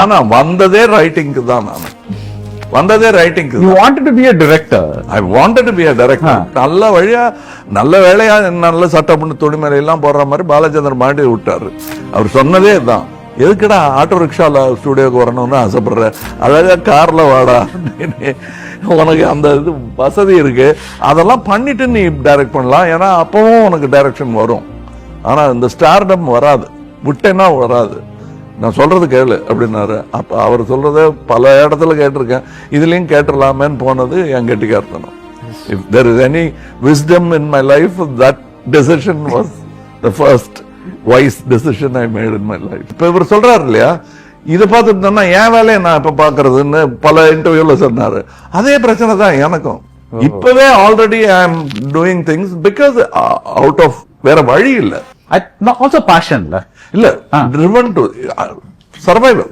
ஆனா வந்ததே ரைட்டிங்க்கு தான். நான் வந்ததே ரைட்டிங்க்கு. You wanted to be a director. I wanted to be a director. நல்ல வழியா நல்ல வேலையா நல்ல சட்டப்பண்ணு துணிமலை எல்லாம் போடுற மாதிரி பாலச்சந்திரன் மாட்டி விட்டாரு. அவர் சொன்னதே தான், எதுக்குடா ஆட்டோ ரிக்ஷால ஸ்டுடியோக்கு வரணும்னு ஆசைப்படுற, அழகா கார்ல வாடா, உனக்கு அந்த இது வசதி இருக்கு, அதெல்லாம் பண்ணிட்டு நீ டைரக்ட் பண்ணலாம், ஏன்னா அப்பவும் உனக்கு டைரக்ஷன் வரும். ஆனா இந்த ஸ்டார்டம் வராது, விட்டேன்னா வராது. நான் சொல்றது கேளு அப்படின்னாரு. அப்ப அவர் சொல்றத பல இடத்துல கேட்டிருக்கேன், இதுலயும் கேட்டுடலாமேன்னு போனது என் கெட்டிக்காரத்தனம். If there is any wisdom in my life, that decision was the first wise decision I made in my life. இப்ப இவர் சொல்றாரு இல்லையா, இதை பார்த்துட்டு என் வேலையை நான் இப்ப பாக்குறதுன்னு பல இன்டர்வியூல சொன்னாரு. அதே பிரச்சனை தான் எனக்கும். இப்பவே already I am doing things because out of, வேற வழி இல்ல. Also passion. இல்ல, driven to survival.